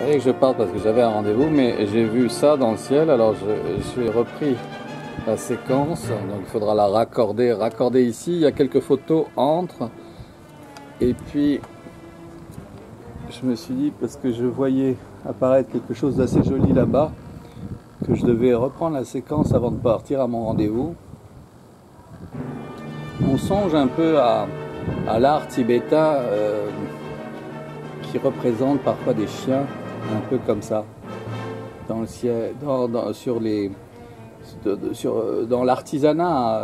fallait que je parte parce que j'avais un rendez-vous, mais j'ai vu ça dans le ciel, alors j'ai repris la séquence, donc il faudra la raccorder ici. Il y a quelques photos entre, et puis je me suis dit, parce que je voyais apparaître quelque chose d'assez joli là-bas, que je devais reprendre la séquence avant de partir à mon rendez-vous. On songe un peu à l'art tibétain qui représente parfois des chiens, un peu comme ça, dans le ciel, dans l'artisanat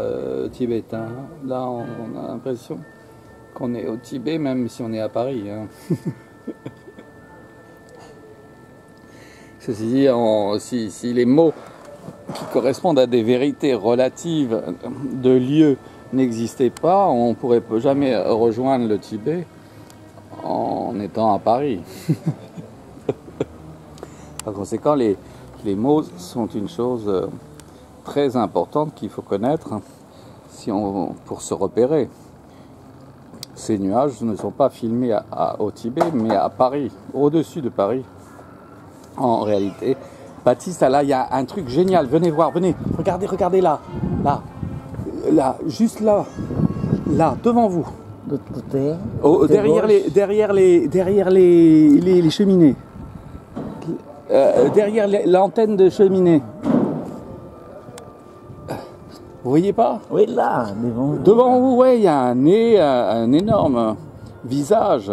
tibétain. Là, on a l'impression qu'on est au Tibet, même si on est à Paris. Hein. Ceci dit, si les mots qui correspondent à des vérités relatives de lieux n'existaient pas, on ne pourrait jamais rejoindre le Tibet en étant à Paris. Par conséquent, les mots sont une chose très importante qu'il faut connaître pour se repérer. Ces nuages ne sont pas filmés au Tibet, mais à Paris, au-dessus de Paris. En réalité, Baptiste, là, il y a un truc génial. Venez voir, venez. Regardez là. Là, juste là. Là, devant vous. De l'autre côté. Derrière les cheminées. Derrière l'antenne de cheminée. Vous voyez pas? Oui, là, devant vous, ouais, il y a un nez, un énorme visage.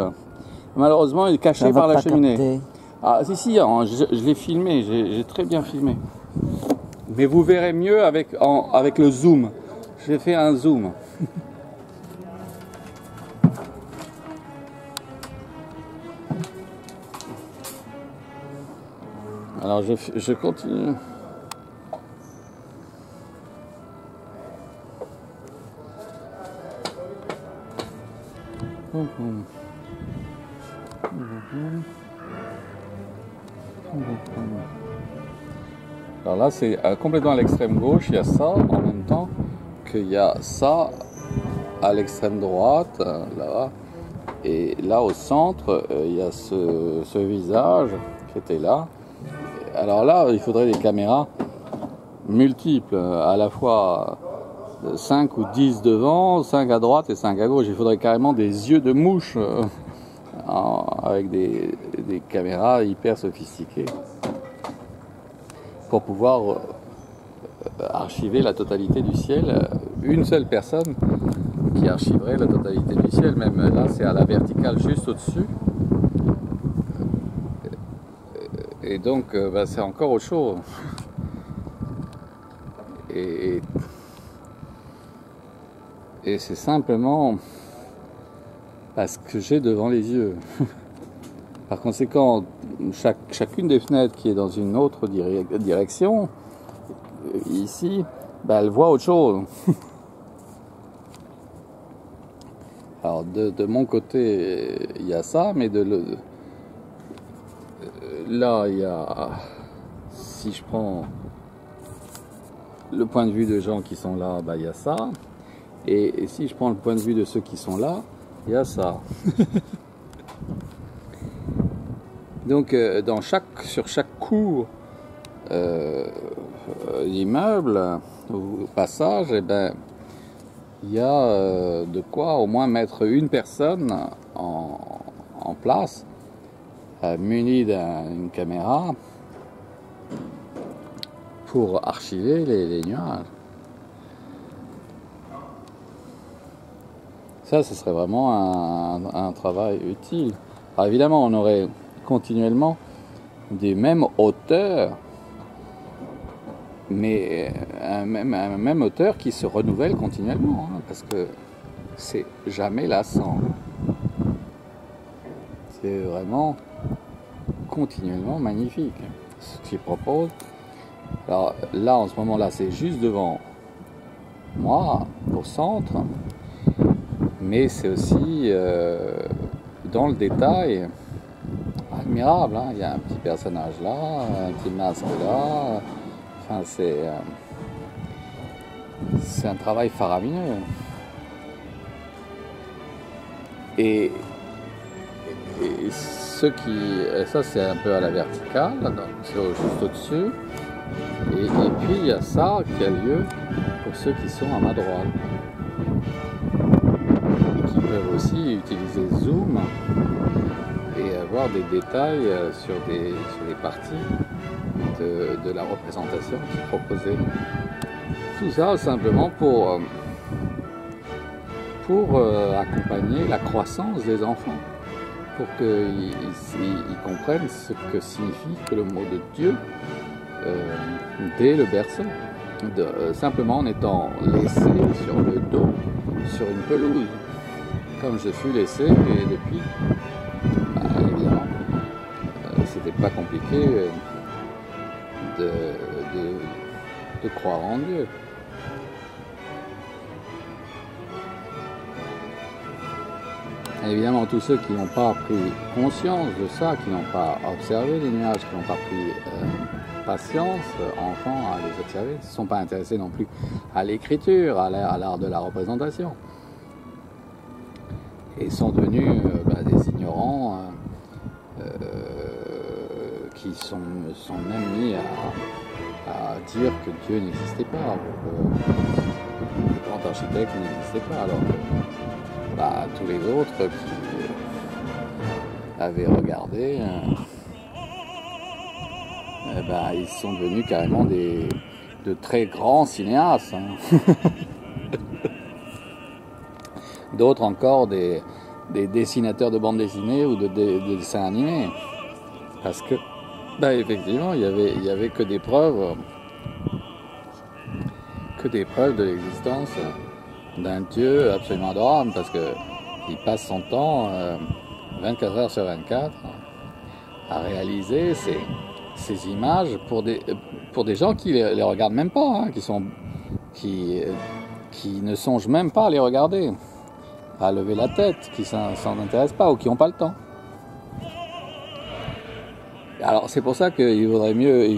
Malheureusement, il est caché par la cheminée. Capté. Ah, si, je l'ai filmé, j'ai très bien filmé. Mais vous verrez mieux avec le zoom. J'ai fait un zoom. Alors je continue. Alors là, c'est complètement à l'extrême gauche, il y a ça, en même temps qu'il y a ça à l'extrême droite, là. Et là, au centre, il y a ce visage qui était là. Alors là, il faudrait des caméras multiples, à la fois 5 ou 10 devant, 5 à droite et 5 à gauche. Il faudrait carrément des yeux de mouche avec des caméras hyper sophistiquées pour pouvoir archiver la totalité du ciel. Une seule personne qui archiverait la totalité du ciel, même là c'est à la verticale juste au-dessus. Et donc c'est encore autre chose. Et c'est simplement parce que j'ai devant les yeux. Par conséquent, chacune des fenêtres qui est dans une autre direction, ici, elle voit autre chose. Alors de mon côté, il y a ça, mais là, il y a, si je prends le point de vue de gens qui sont là, il y a ça. Et si je prends le point de vue de ceux qui sont là, il y a ça. Donc sur chaque cour d'immeuble ou passage, il y a de quoi au moins mettre une personne en place, munie d'une caméra, pour archiver les nuages. Ça, ce serait vraiment un travail utile. Alors évidemment, on aurait continuellement des mêmes auteurs, mais un même auteur qui se renouvelle continuellement, hein, parce que c'est jamais lassant. C'est vraiment continuellement magnifique ce qu'il propose. Alors là, en ce moment-là, c'est juste devant moi, au centre, mais c'est aussi dans le détail admirable. Hein. Il y a un petit personnage là, un petit masque là. Enfin, c'est un travail faramineux. Et et ceux qui... Ça c'est un peu à la verticale, donc c'est juste au-dessus. Et puis il y a ça qui a lieu pour ceux qui sont à ma droite. Et qui peuvent aussi utiliser Zoom et avoir des détails sur des parties de la représentation qui est proposée. Tout ça simplement pour accompagner la croissance des enfants, pour qu'ils comprennent ce que signifie que le mot de Dieu dès le berceau, simplement en étant laissé sur le dos, sur une pelouse, comme je fus laissé, et depuis, évidemment, c'était pas compliqué de croire en Dieu. Et évidemment, tous ceux qui n'ont pas pris conscience de ça, qui n'ont pas observé les nuages, qui n'ont pas pris patience, enfants, à les observer, ne sont pas intéressés non plus à l'écriture, à l'art de la représentation. Et sont devenus des ignorants qui sont même mis à dire que Dieu n'existait pas, le grand architecte n'existait pas, alors que tous les autres qui avaient regardé, ils sont devenus carrément de très grands cinéastes. D'autres encore des dessinateurs de bande dessinée ou de dessins animés. Parce que, effectivement, il y avait que des preuves de l'existence d'un Dieu absolument adorable, parce qu'il passe son temps 24 heures sur 24 à réaliser ces images pour des gens qui les regardent même pas, qui ne songent même pas à les regarder, à lever la tête, qui s'en intéressent pas ou qui n'ont pas le temps. Alors c'est pour ça qu'il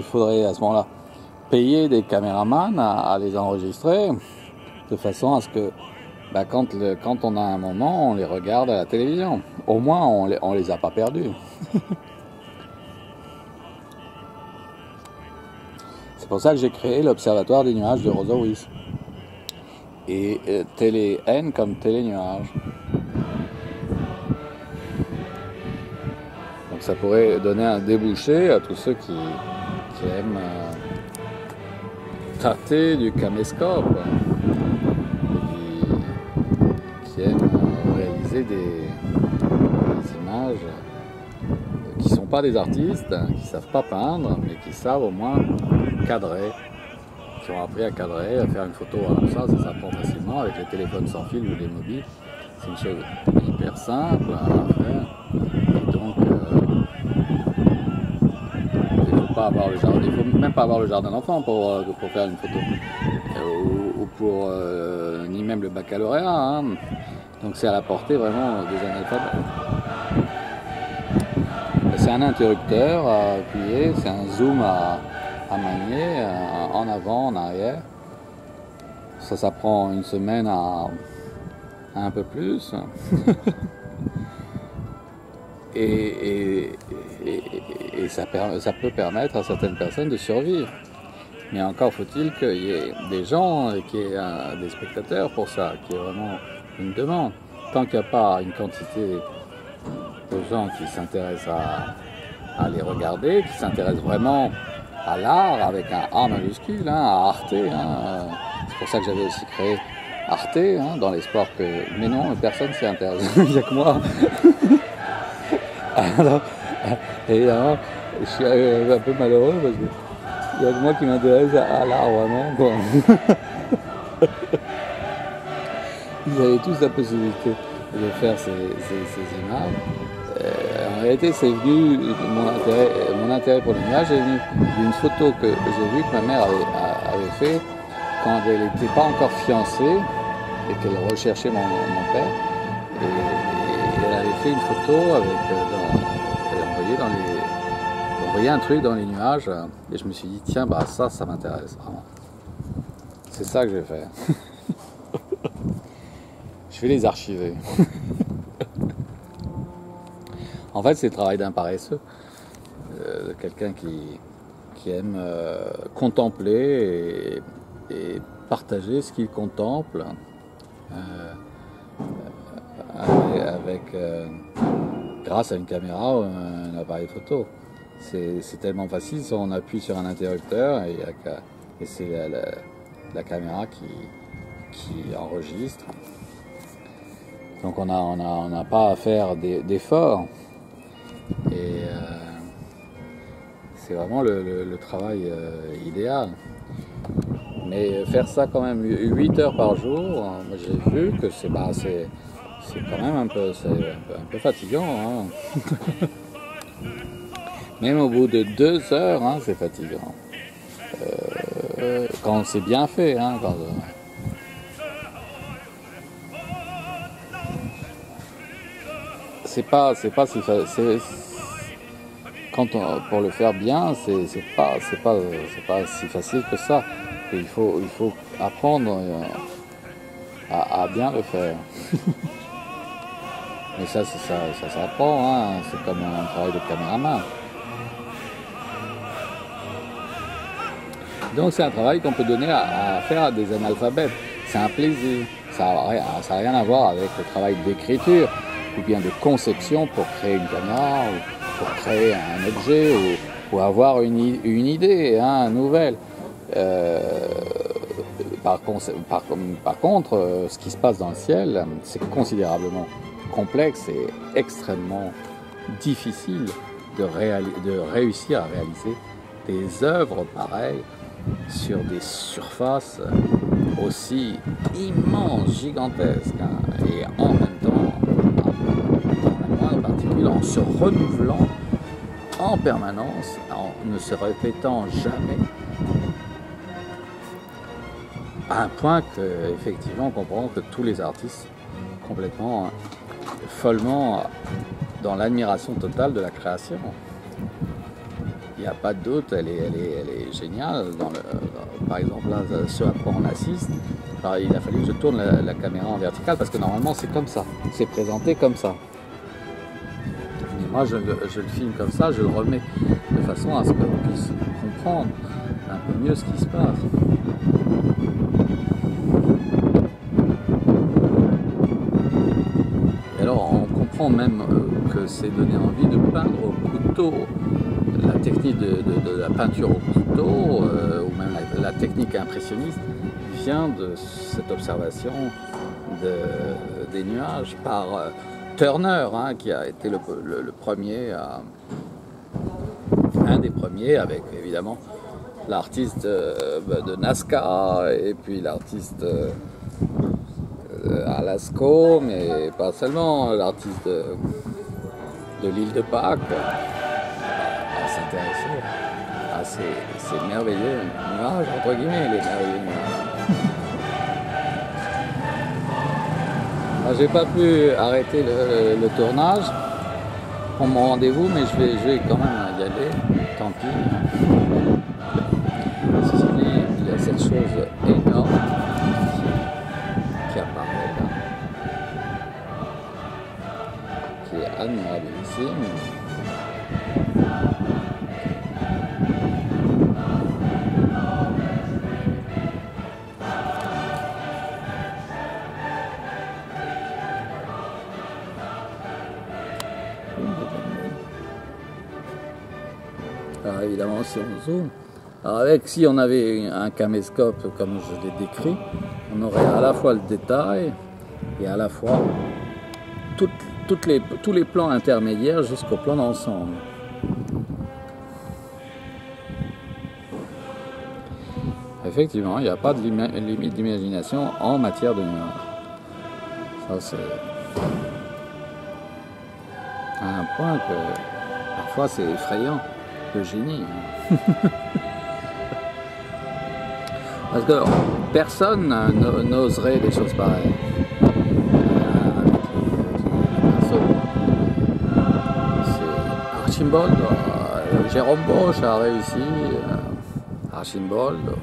faudrait à ce moment-là payer des caméramans à les enregistrer, de façon à ce que quand on a un moment, on les regarde à la télévision. Au moins on les a pas perdus. C'est pour ça que j'ai créé l'Observatoire des nuages de Rosa Wyss. Et Télé N comme Télé Nuages. Donc ça pourrait donner un débouché à tous ceux qui aiment tâter du caméscope, qui aiment réaliser des images qui ne sont pas des artistes, qui ne savent pas peindre, mais qui savent au moins cadrer, qui ont appris à cadrer, à faire une photo. Alors ça s'apprend facilement avec les téléphones sans fil ou les mobiles. C'est une chose hyper simple à faire. Et donc, il faut même pas avoir le jardin d'enfant pour faire une photo. Ou pour ni même le baccalauréat. Donc c'est à la portée vraiment des analphabètes. C'est un interrupteur à appuyer, c'est un zoom à manier, en avant, en arrière. Ça prend une semaine à un peu plus. et ça peut permettre à certaines personnes de survivre. Mais encore faut-il qu'il y ait des gens, qu'il y ait des spectateurs pour ça, qu'il y ait vraiment une demande. Tant qu'il n'y a pas une quantité de gens qui s'intéressent à les regarder, qui s'intéressent vraiment à l'art avec un A majuscule, à Arte. C'est pour ça que j'avais aussi créé Arte, dans l'espoir que... Mais non, personne s'y intéresse, il n'y a que moi. Alors, évidemment, je suis un peu malheureux parce que il n'y a que moi qui m'intéresse à l'art vraiment, quoi. Ils avaient tous la possibilité de faire ces images. En réalité, c'est venu, mon intérêt pour l'image est venu d'une photo que j'ai vue que ma mère avait fait quand elle n'était pas encore fiancée et qu'elle recherchait mon père. Et elle avait fait une photo avec, elle envoyait un truc dans les nuages, et je me suis dit, tiens, ça m'intéresse vraiment. C'est ça que je vais faire. Je vais les archiver. En fait, c'est le travail d'un paresseux, quelqu'un qui aime contempler et partager ce qu'il contemple grâce à une caméra ou un appareil photo. C'est tellement facile, on appuie sur un interrupteur et c'est la caméra qui enregistre. Donc on n'a pas à faire d'efforts. Et c'est vraiment le travail idéal. Mais faire ça quand même 8 heures par jour, j'ai vu que c'est quand même un peu fatigant. Hein. Même au bout de 2 heures, hein, c'est fatigant. Quand c'est bien fait. Hein, c'est pas si facile. Pour le faire bien, c'est pas si facile que ça. Et il faut apprendre à bien le faire. Mais ça s'apprend, hein. C'est comme un travail de caméraman. Donc c'est un travail qu'on peut donner à faire à des analphabètes. C'est un plaisir. Ça n'a rien à voir avec le travail d'écriture ou bien de conception pour créer une caméra ou pour créer un objet ou avoir une idée, hein, nouvelle. Par contre, ce qui se passe dans le ciel, c'est considérablement complexe et extrêmement difficile de réussir à réaliser des œuvres pareilles sur des surfaces aussi immenses, gigantesques, hein, et en même temps, dans la moindre particule, en se renouvelant en permanence, en ne se répétant jamais, à un point qu'effectivement on comprend que tous les artistes complètement, follement dans l'admiration totale de la création. Il n'y a pas de doute, elle est géniale. Par exemple, là, ce à quoi on assiste, alors, il a fallu que je tourne la caméra en verticale parce que normalement c'est comme ça, c'est présenté comme ça. Et moi je le filme comme ça, je le remets de façon à ce qu'on puisse comprendre un peu mieux ce qui se passe. Et alors on comprend même que c'est donné envie de peindre au couteau. La technique de la peinture au couteau, ou même la technique impressionniste, vient de cette observation des nuages par Turner, hein, qui a été le premier, un des premiers, avec évidemment l'artiste de Nazca et puis l'artiste à Lascaux, mais pas seulement, l'artiste de l'île de Pâques. S'intéresser à ces merveilleux nuages, entre guillemets, les merveilleux nuages. J'ai pas pu arrêter le tournage pour mon rendez-vous, mais je vais quand même y aller, tant pis. Ceci dit, il y a cette chose énorme qui apparaît là, qui est admirabilissime. Alors évidemment, si on zoome, alors si on avait un caméscope comme je l'ai décrit, on aurait à la fois le détail et à la fois tous les plans intermédiaires jusqu'au plan d'ensemble. Effectivement, il n'y a pas de limite d'imagination en matière de nuages. Ça, c'est à un point que parfois c'est effrayant. Le génie. Parce que personne n'oserait des choses pareilles. C'est Archimbolde, Jérôme Bosch a réussi, Archimbolde.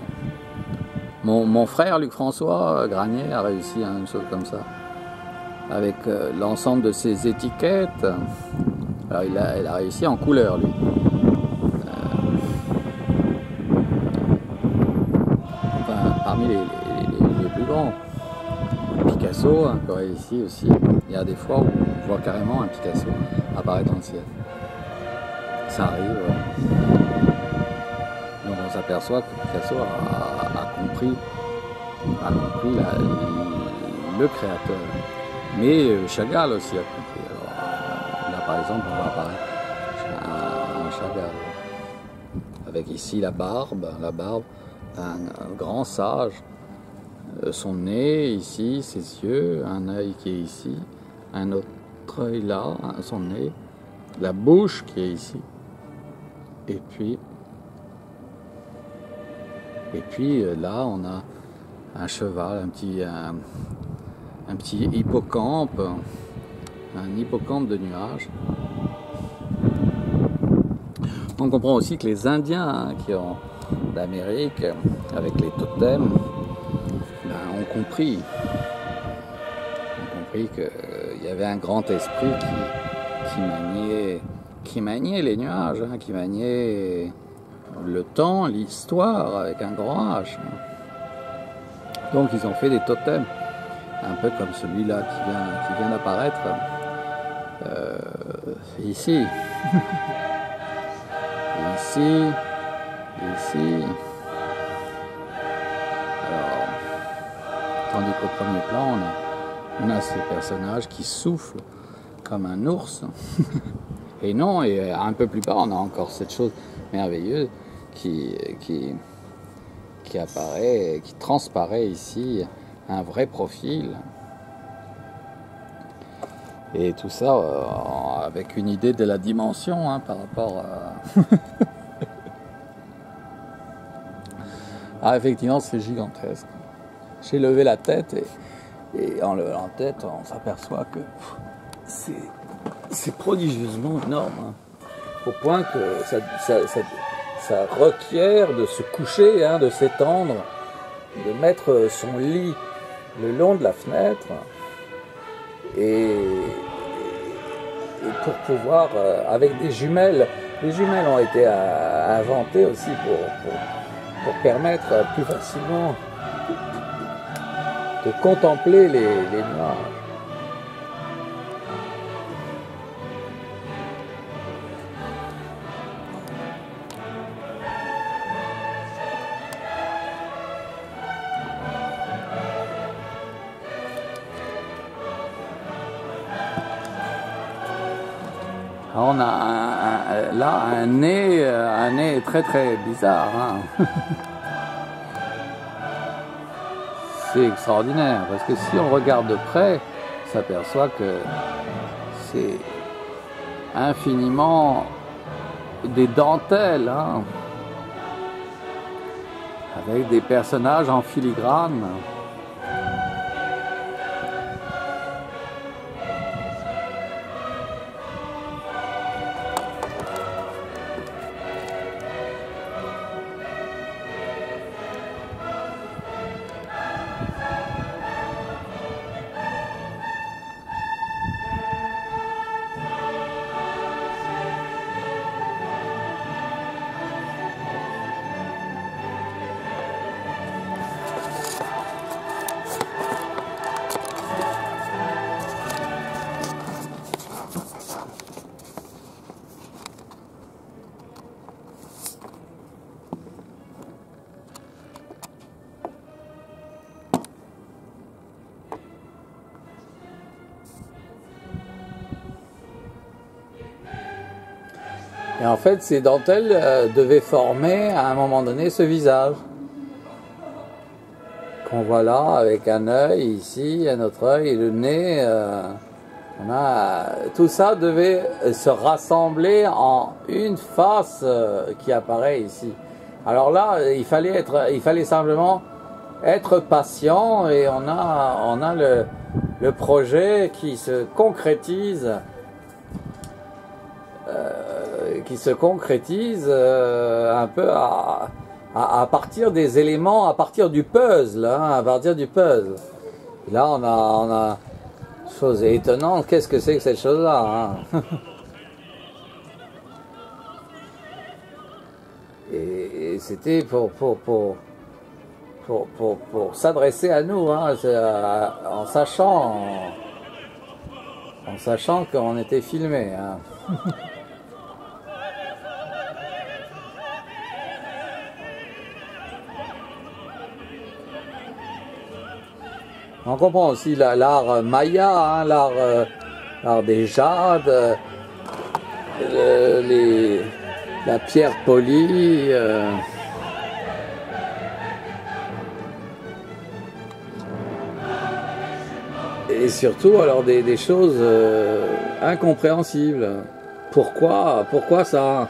Mon frère Luc François Granier a réussi une chose comme ça. Avec l'ensemble de ses étiquettes, Alors il a réussi en couleur lui. Enfin, parmi les plus grands. Picasso a encore réussi aussi. Il y a des fois où on voit carrément un Picasso apparaître dans le ciel. Ça arrive. Donc on s'aperçoit que Picasso a compris le créateur. Mais Chagall aussi a compris. Alors, là par exemple on va apparaître un Chagall. Avec ici la barbe, un grand sage. Son nez ici, ses yeux, un œil qui est ici, un autre œil là, son nez, la bouche qui est ici, et puis là on a un cheval, un petit hippocampe, un hippocampe de nuages. On comprend aussi que les Indiens qui ont d'Amérique avec les totems ont compris qu'il y avait un grand esprit qui maniait les nuages, qui maniait le temps, l'histoire avec un grand H. Donc ils ont fait des totems, un peu comme celui-là qui vient d'apparaître ici. Ici. Tandis qu'au premier plan, on a ces personnages qui soufflent comme un ours. Et non, et un peu plus bas, on a encore cette chose merveilleuse qui apparaît, qui transparaît ici, un vrai profil. Et tout ça avec une idée de la dimension par rapport à... Ah, effectivement, c'est gigantesque. J'ai levé la tête et en levant la tête, on s'aperçoit que c'est prodigieusement énorme. Au point que ça requiert de se coucher, de s'étendre, de mettre son lit le long de la fenêtre et pour pouvoir, avec des jumelles, les jumelles ont été inventées aussi pour permettre plus facilement de contempler les nuages. Alors on a là un nez très très bizarre. C'est extraordinaire, parce que si on regarde de près, on s'aperçoit que c'est infiniment des dentelles, avec des personnages en filigrane. Et en fait, ces dentelles devaient former à un moment donné ce visage qu'on voit là, avec un œil ici, un autre œil et le nez. Tout ça devait se rassembler en une face qui apparaît ici. Alors là, il fallait simplement être patient et on a le projet qui se concrétise. Un peu à partir des éléments, à partir du puzzle, Là, on a chose étonnante. Qu'est-ce que c'est que cette chose-là, Et c'était pour s'adresser à nous, hein, en sachant qu'on était filmé. Hein. On comprend aussi l'art maya, hein, l'art des jades, la pierre polie. Et surtout, alors des choses incompréhensibles. Pourquoi ça?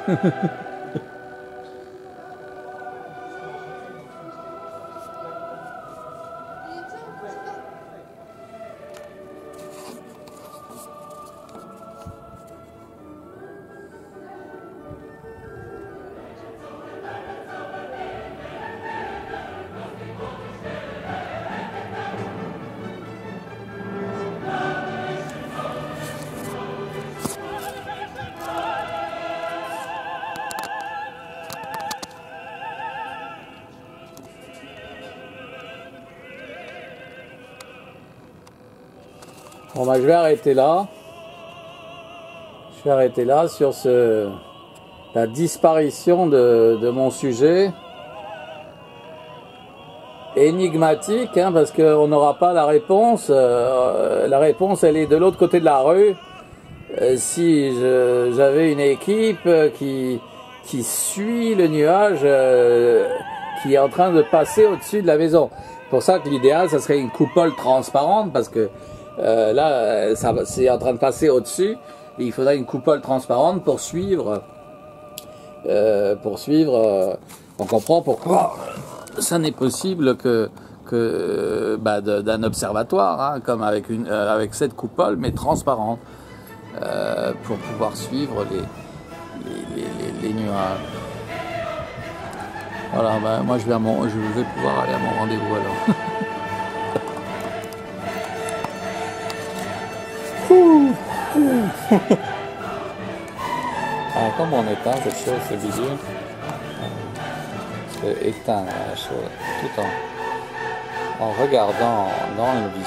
Bon bah je vais arrêter là. Je vais arrêter là sur la disparition de mon sujet. Énigmatique, hein, parce qu'on n'aura pas la réponse. La réponse, elle est de l'autre côté de la rue. Si j'avais une équipe qui suit le nuage qui est en train de passer au-dessus de la maison. C'est pour ça que l'idéal, ça serait une coupole transparente, parce que là, c'est en train de passer au-dessus. Et il faudrait une coupole transparente pour suivre. On comprend pourquoi ça n'est possible que d'un observatoire, hein, comme avec cette coupole, mais transparente, pour pouvoir suivre les nuages. Voilà, ben, moi je vais pouvoir aller à mon rendez-vous alors. Ah, comme on éteint cette chose, c'est bidule. Je vais éteindre la chose tout en regardant dans le visage.